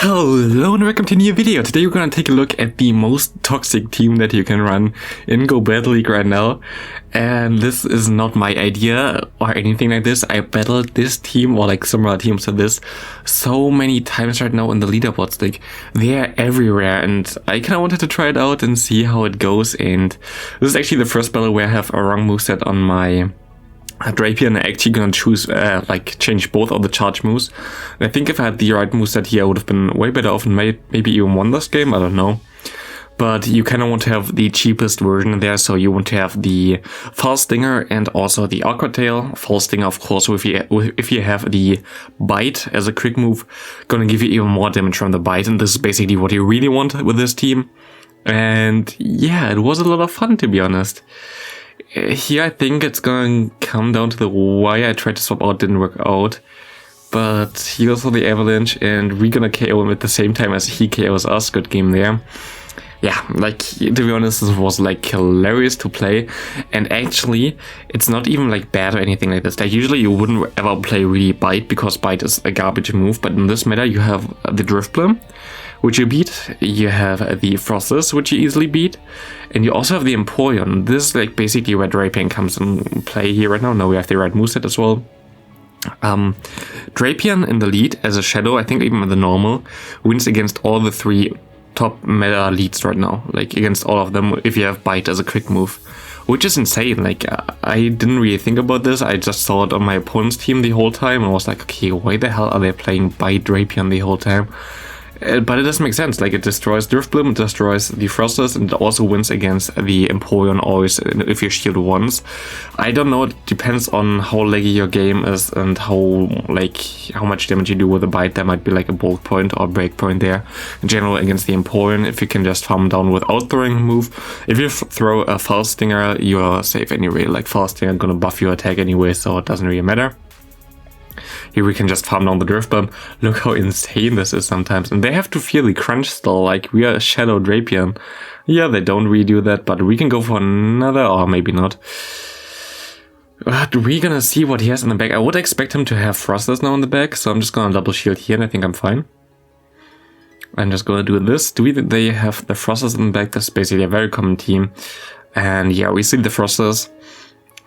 Hello and welcome to a new video. Today we're gonna take a look at the most toxic team that you can run in Go Battle League right now. And this is not my idea or anything like this. I battled this team or like similar teams to this so many times right now in the leaderboards. Like they're everywhere and I kinda wanted to try it out and see how it goes. And this is actually the first battle where I have a wrong moveset on my Drapion. I'm actually gonna choose change both of the charge moves. And I think if I had the right moveset here, I would have been way better off and maybe even won this game. I don't know. But you kind of want to have the cheapest version there, so you want to have the False Stinger and also the Awkward Tail. False Stinger, of course, if you have the Bite as a quick move, gonna give you even more damage from the Bite, and this is basically what you really want with this team. And yeah, it was a lot of fun, to be honest. Here I think it's going to come down to the why I tried to swap out, didn't work out. But he goes for the Avalanche and we're gonna KO him at the same time as he KOs us. Good game there. Yeah, like, to be honest, this was like hilarious to play. And actually, it's not even like bad or anything like this. Like usually you wouldn't ever play really Bite because Bite is a garbage move. But in this meta you have the Drapion, which you beat, you have the Frosters, which you easily beat, and you also have the Empoleon. This is like basically where Drapion comes in play here right now. Now we have the right moveset as well. Drapion in the lead as a shadow, I think even the normal, wins against all the three top meta leads right now. Like against all of them if you have Bite as a quick move. Which is insane. Like I didn't really think about this. I just saw it on my opponent's team the whole time and I was like, okay, why the hell are they playing Bite Drapion the whole time? But it doesn't make sense. Like it destroys Drapion, it destroys the Frosters, and it also wins against the Empoleon always if you shield once. I don't know, it depends on how laggy your game is and how much damage you do with a Bite. There might be like a bulk point or break point there. In general, against the Empoleon, if you can just farm down without throwing a move. If you throw a False Stinger, you are safe anyway. Like False Stinger gonna buff your attack anyway, so it doesn't really matter. Here we can just farm down the Drapion. Look how insane this is sometimes. And they have to feel the crunch still, like we are a Shadow Drapion. Yeah, they don't redo that, but we can go for another, or maybe not. But we're gonna see what he has in the back. I would expect him to have Frosters now in the back, so I'm just gonna double shield here and I think I'm fine. I'm just gonna do this. They have the Frosters in the back? That's basically a very common team. And yeah, we see the Frosters.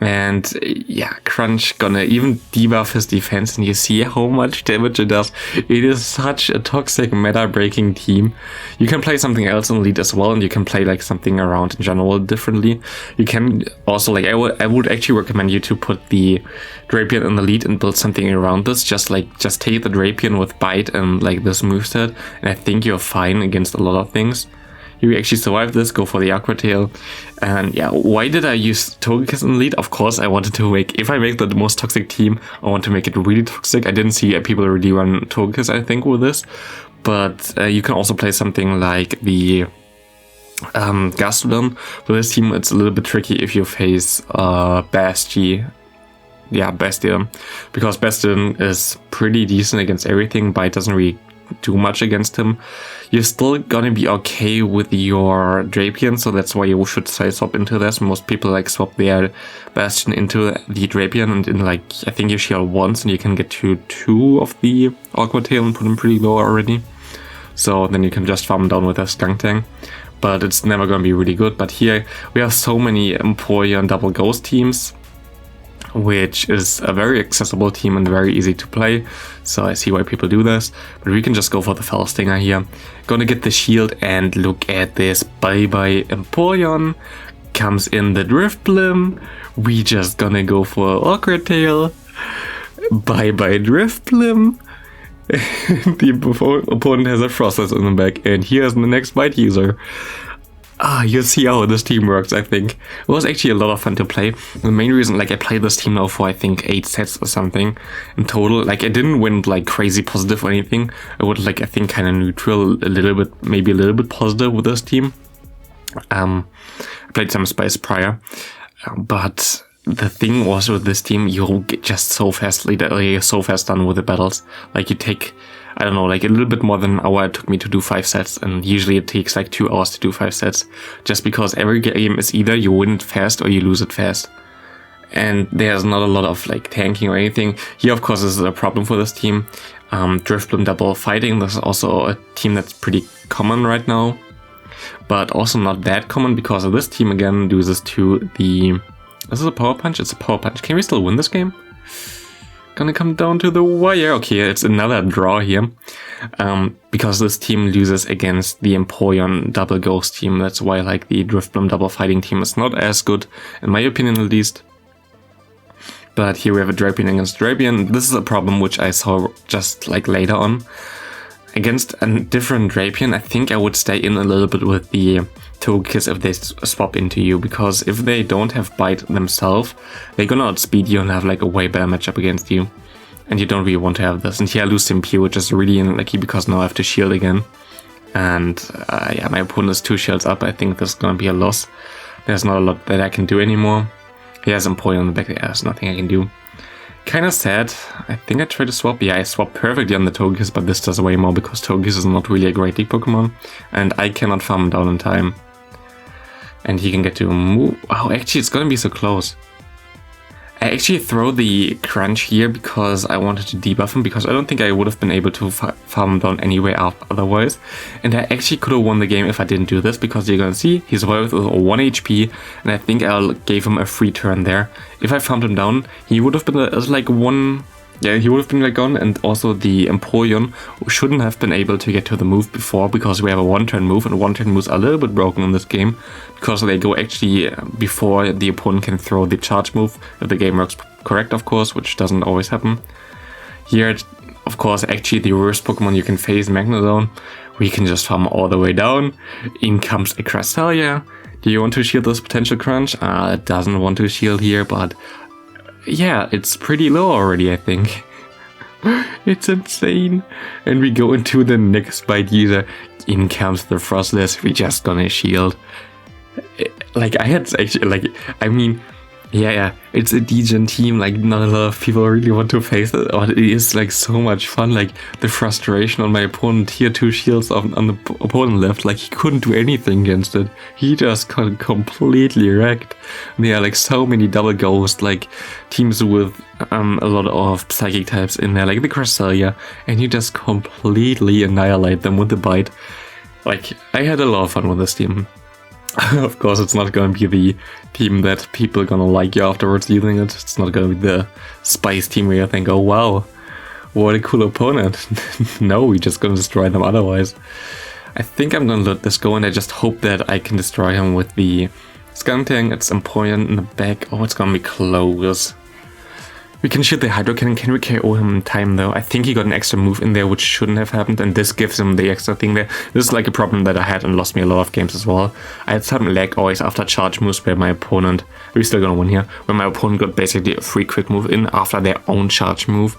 And yeah, Crunch gonna even debuff his defense, and you see how much damage it does. It is such a toxic meta breaking team. You can play something else in lead as well, and you can play like something around in general differently. You can also like, I would actually recommend you to put the Drapion in the lead and build something around this. Just take the Drapion with Bite and like this moveset, and I think you're fine against a lot of things. You actually survive this, go for the Awkward Tail. And yeah, why did I use Togekiss in the lead? Of course, I wanted to if I make the most toxic team, I want to make it really toxic. I didn't see people really run Togekiss, I think, with this. But you can also play something like the Gastrodon. With this team, it's a little bit tricky if you face Bastion. Yeah, Bastion. Because Bastion is pretty decent against everything. Bite doesn't really do much against him. You're still gonna be okay with your Drapion, so that's why you should swap into this. Most people like swap their Bastion into the Drapion, and in like, I think you shield once and you can get to 2 of the Awkward Tail and put him pretty low already. So then you can just farm down with a Skuntank. But it's never gonna be really good. But here we have so many Empoleon double ghost teams, which is a very accessible team and very easy to play, so I see why people do this. But we can just go for the False Stinger here. Gonna get the shield, and look at this. Bye bye Empoleon. Comes in the Drapion. We just gonna go for Awkward Tail. Bye bye Drapion. The opponent has a Frosters in the back, and here's the next Bite user. You see how this team works, I think. It was actually a lot of fun to play. The main reason, like, I played this team now for, I think, 8 sets or something in total. Like, I didn't win, like, crazy positive or anything. I would, like, I think, kind of neutral, a little bit, maybe a little bit positive with this team. I played some Spice prior. But the thing was with this team, you'll get just so fast done with the battles. Like, you take, I don't know, like a little bit more than an hour it took me to do 5 sets, and usually it takes like 2 hours to do 5 sets, just because every game is either you win it fast or you lose it fast. And there's not a lot of like tanking or anything. Here, of course, this is a problem for this team. Drapion double fighting. This is also a team that's pretty common right now, but also not that common because of this team again loses to the... This is a power punch? It's a power punch. Can we still win this game? Gonna come down to the wire. Okay, it's another draw here. Because this team loses against the Empoleon double ghost team. That's why like the Drapion double fighting team is not as good, in my opinion at least. But here we have a Drapion against Drapion. This is a problem which I saw just like later on. Against a different Drapion, I think I would stay in a little bit with the Togekiss if they swap into you, because if they don't have Bite themselves, they're gonna outspeed you and have like a way better matchup against you. And you don't really want to have this. And here I lose Simpy, which is really unlucky because now I have to shield again. And yeah, my opponent is 2 shields up. I think this is gonna be a loss. There's not a lot that I can do anymore. He has Empoleon on the back, there's nothing I can do. Kinda sad. I think I tried to swap. Yeah, I swapped perfectly on the Togekiss, but this does way more because Togekiss is not really a great deep Pokemon. And I cannot farm him down in time. And he can get to move. Oh, actually, it's gonna be so close. I actually throw the crunch here because I wanted to debuff him, because I don't think I would have been able to farm him down anyway otherwise. And I actually could have won the game if I didn't do this, because you're gonna see he's with 1 HP, and I think I gave him a free turn there. If I farmed him down, he would have been like one... Yeah, he would have been like gone, and also the Empoleon shouldn't have been able to get to the move before, because we have a 1-turn move, and 1-turn moves are a little bit broken in this game, because they go actually before the opponent can throw the charge move, if the game works correct, of course, which doesn't always happen. Here, of course, actually the worst Pokemon you can face, Magnezone. We can just farm all the way down. In comes a Cresselia. Do you want to shield this potential crunch? It doesn't want to shield here, but... yeah, it's pretty low already, I think. It's insane. And we go into the next bite user. In comes the Frostless. We're just gonna shield. Like, I had actually, like, I mean, yeah, it's a degen team. Like, not a lot of people really want to face it. But it is, like, so much fun. Like, the frustration on my opponent here, 2 shields on the opponent left. Like, he couldn't do anything against it. He just got completely wrecked. There are, like, so many double ghost, like, teams with a lot of psychic types in there, like the Cresselia. And you just completely annihilate them with the bite. Like, I had a lot of fun with this team. Of course, it's not going to be the team that people are going to like you afterwards using it. It's not going to be the Spice team where you think, oh wow, what a cool opponent. No, we're just going to destroy them otherwise. I think I'm going to let this go, and I just hope that I can destroy him with the Skuntank. It's Empoleon in the back. Oh, it's going to be close. We can shoot the Hydro Cannon. Can we KO him in time though? I think he got an extra move in there which shouldn't have happened, and this gives him the extra thing there. This is like a problem that I had and lost me a lot of games as well. I had some lag always after charge moves where my opponent... We're still gonna win here. Where my opponent got basically a free quick move in after their own charge move.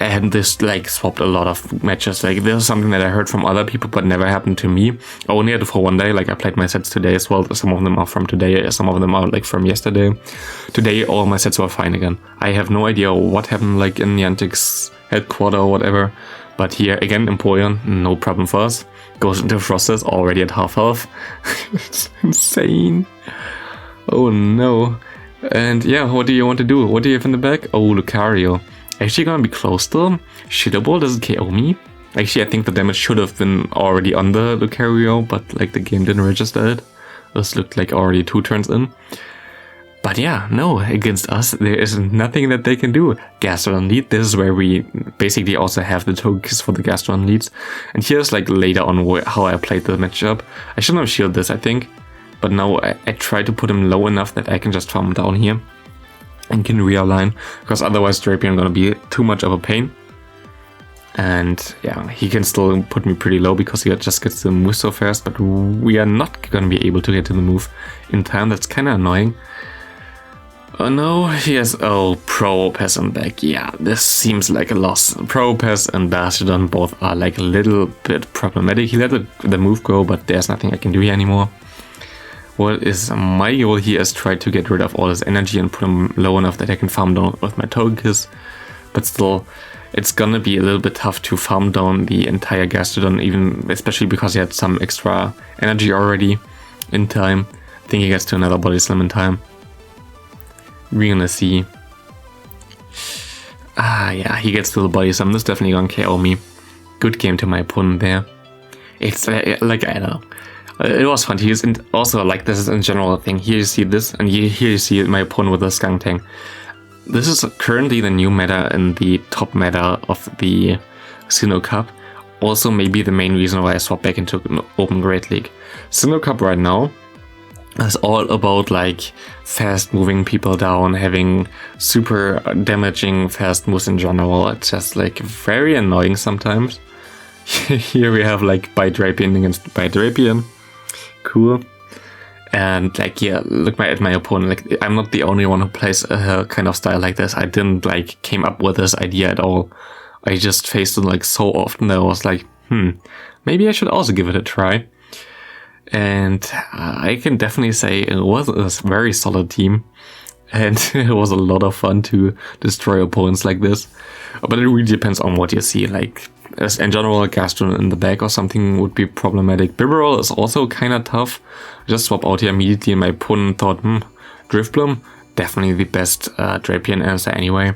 And this like swapped a lot of matches. Like, this is something that I heard from other people but never happened to me. I only had it for one day. Like, I played my sets today as well. Some of them are from today, some of them are like from yesterday. Today all my sets were fine again. I have no idea what happened like in Niantic's headquarters or whatever. But here again, Empoleon, no problem for us. Goes into Frostless already at half health. It's insane. Oh no. And yeah, what do you want to do? What do you have in the back? Oh, Lucario. Actually gonna be close still. Shadow Ball doesn't KO me. Actually, I think the damage should have been already on the Lucario, but like the game didn't register it. This looked like already 2 turns in. But yeah, no, against us there is nothing that they can do. Gastrodon lead, this is where we basically also have the Togekiss for the Gastrodon leads. And here's like later on how I played the matchup. I shouldn't have shielded this, I think. But now I try to put him low enough that I can just farm him down here. And can realign, because otherwise Drapion gonna be too much of a pain. And yeah, he can still put me pretty low because he just gets the move so fast, but we are not gonna be able to get to the move in time. That's kinda annoying. Oh no, he has... oh, Probopass and back. Yeah, this seems like a loss. Probopass and Bastiodon both are like a little bit problematic. He let the move go, but there's nothing I can do here anymore. What is my goal here is try to get rid of all his energy and put him low enough that I can farm down with my Togekiss. But still, it's gonna be a little bit tough to farm down the entire Gastrodon, even especially because he had some extra energy already in time. I think he gets to another Body Slam in time. We're gonna see. Yeah, he gets to the body slam. This definitely gonna KO me. Good game to my opponent there. It's like, I don't know. It was fun to use, and also like this is in general a thing. Here you see this, and here you see my opponent with a Skunk Tank. This is currently the new meta in the top meta of the Sinnoh Cup. Also maybe the main reason why I swapped back into an Open Great League. Sinnoh Cup right now is all about like fast moving people down, having super damaging fast moves in general. It's just like very annoying sometimes. Here we have like by Drapion against by Drapion. Cool. And like, yeah, look at my opponent. Like, I'm not the only one who plays a kind of style like this. I didn't like came up with this idea at all. I just faced it like so often that I was like, maybe I should also give it a try. And I can definitely say it was a very solid team. And it was a lot of fun to destroy opponents like this. But it really depends on what you see. Like, as in general, a Gaston in the back or something would be problematic. Bibarel is also kind of tough. Just swap out here immediately, and my opponent thought, Driftbloom, definitely the best Drapion answer anyway.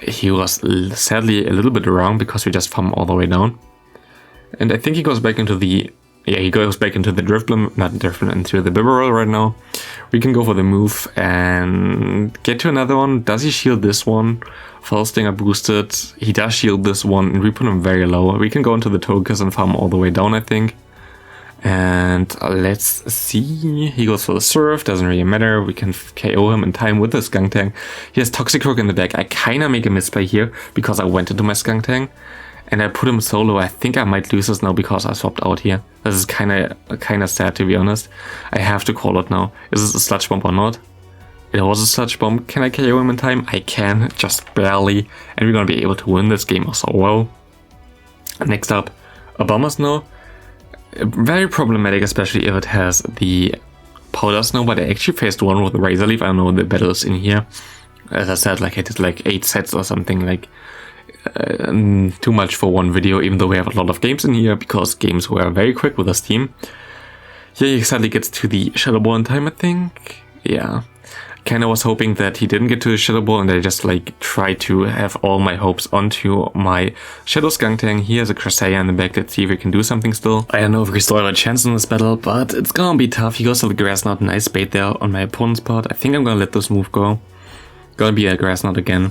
He was sadly a little bit wrong because we just farm all the way down. And I think he goes back into the... Yeah, he goes back into the Driftbloom, not Driftbloom, into the Bibarel right now. We can go for the move and get to another one. Does he shield this one? False Stinger boosted. He does shield this one, and we put him very low. We can go into the Togekiss and farm all the way down, I think. And let's see. He goes for the Surf, doesn't really matter. We can KO him in time with the Skunk Tank. He has Toxicroak in the back. I kind of make a misplay here because I went into my Skunk Tank. And I put him solo. I think I might lose this now because I swapped out here. This is kind of sad, to be honest. I have to call it now. Is this a Sludge Bomb or not? It was a Sludge Bomb. Can I KO him in time? I can, just barely. And we're gonna be able to win this game also well. Next up, a Bomber Snow. Very problematic, especially if it has the Powder Snow. But I actually faced one with the Razor Leaf. I don't know the battles in here. As I said, like I did like 8 sets or something, like too much for one video, even though we have a lot of games in here, because games were very quick with this team. Here he sadly gets to the Shadow Ball in time, I think. Yeah. Kinda was hoping that he didn't get to the Shadow Ball, and I just like tried to have all my hopes onto my Shadow Skunk Tank. He has a Cresselia in the back. Let's see if we can do something still. I don't know if we still have a chance in this battle, but it's gonna be tough. He goes to the Grass Knot. Nice bait there on my opponent's part. I think I'm gonna let this move go. Gonna be a Grass Knot again.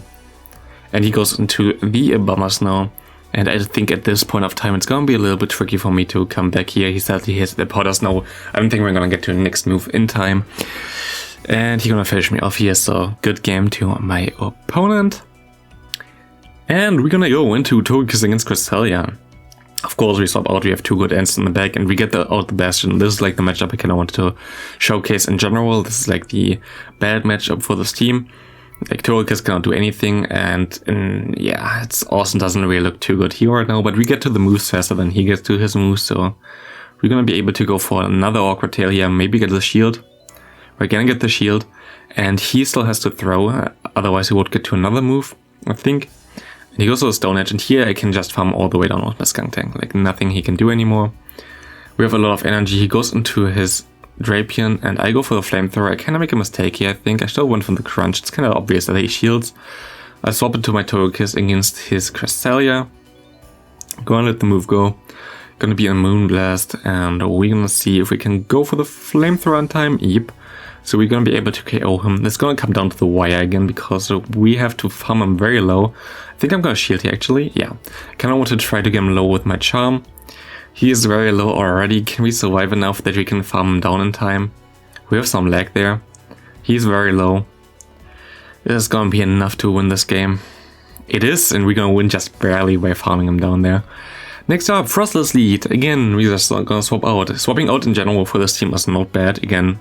And he goes into the Bomber Snow. And I think at this point of time, it's going to be a little bit tricky for me to come back here. He sadly hits the Powder Snow. I don't think we're going to get to the next move in time. And he's going to finish me off here. So good game to my opponent. And we're going to go into Togekiss against Cresselia. Of course, we swap out. We have 2 good ends in the back. And we get out the Bastion. This is like the matchup I kind of wanted to showcase in general. This is like the bad matchup for this team. Like, Togekiss cannot do anything, and yeah, it's awesome. Doesn't really look too good here right now, but we get to the moves faster than he gets to his moves, so we're gonna be able to go for another Awkward Tail here, maybe get the shield. We're gonna get the shield, and he still has to throw, otherwise he would get to another move, I think. And he goes to the Stone Edge, and here I can just farm all the way down with my Skunk Tank, like nothing he can do anymore. We have a lot of energy. He goes into his Drapion, and I go for the Flamethrower. I kind of make a mistake here, I think. I still went for the Crunch. It's kind of obvious that he shields. I swap it to my Togekiss against his Cresselia. Gonna let the move go. Gonna be a Moonblast, and we're gonna see if we can go for the Flamethrower in time. Yep. So we're gonna be able to KO him. It's gonna come down to the wire again, because we have to farm him very low. I think I'm gonna shield here, actually. Yeah. I kind of want to try to get him low with my Charm. He is very low already. Can we survive enough that we can farm him down in time? We have some lag there. He's very low. This is gonna be enough to win this game. It is, and we're gonna win just barely by farming him down there. Next up, Frostless Lead. Again, we're just gonna swap out. Swapping out in general for this team is not bad. Again,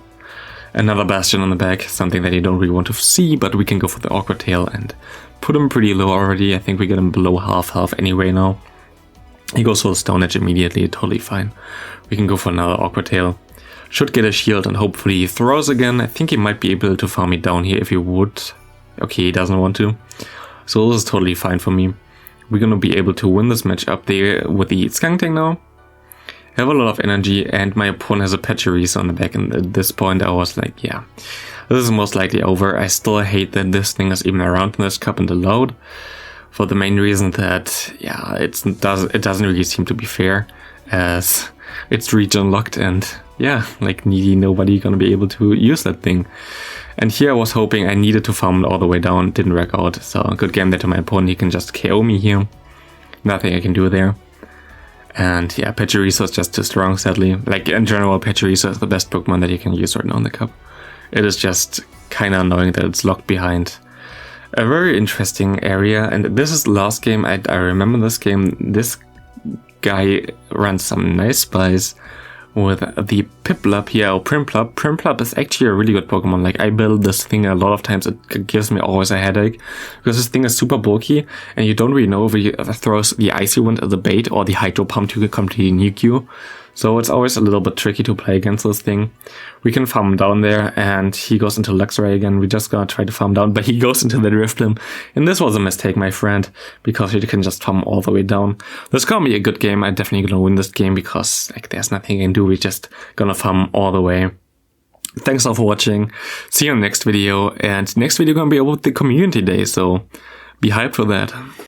another Bastion on the back. Something that you don't really want to see, but we can go for the Awkward Tail and put him pretty low already. I think we get him below half health anyway now. He goes for the Stone Edge immediately, totally fine. We can go for another Awkward Tail. Should get a shield and hopefully he throws again. I think he might be able to farm me down here if he would. Okay, he doesn't want to. So this is totally fine for me. We're gonna be able to win this match up there with the Skunk Tank now. have a lot of energy, and my opponent has a Pachirisu on the back, and at this point I was like, yeah, this is most likely over. I still hate that this thing is even around in this cup in the load, for the main reason that, yeah, it doesn't really seem to be fair, as it's region locked, and yeah, like needy, nobody gonna be able to use that thing. And here I was hoping I needed to farm it all the way down, didn't work out, so good game there to my opponent, he can just KO me here. Nothing I can do there. And yeah, Pachirisu is just too strong, sadly. Like, in general, Pachirisu is the best Pokemon that you can use right now in the cup. It is just kinda annoying that it's locked behind a very interesting area. And this is the last game, I remember this game. This guy runs some nice spies with the Piplup here, or Prinplup. Prinplup is actually a really good Pokemon. Like, I build this thing a lot of times, it gives me always a headache, because this thing is super bulky, and you don't really know if he throws the Icy Wind as a bait, or the Hydro Pump to completely nuke you. So it's always a little bit tricky to play against this thing. We can farm him down there, and he goes into Luxray again. We're just gonna try to farm down, but he goes into the Drifblim. And this was a mistake, my friend, because you can just farm all the way down. This is gonna be a good game. I'm definitely gonna win this game, because like there's nothing I can do. We're just gonna farm all the way. Thanks all for watching. See you in the next video. And next video gonna be about the community day, so be hyped for that.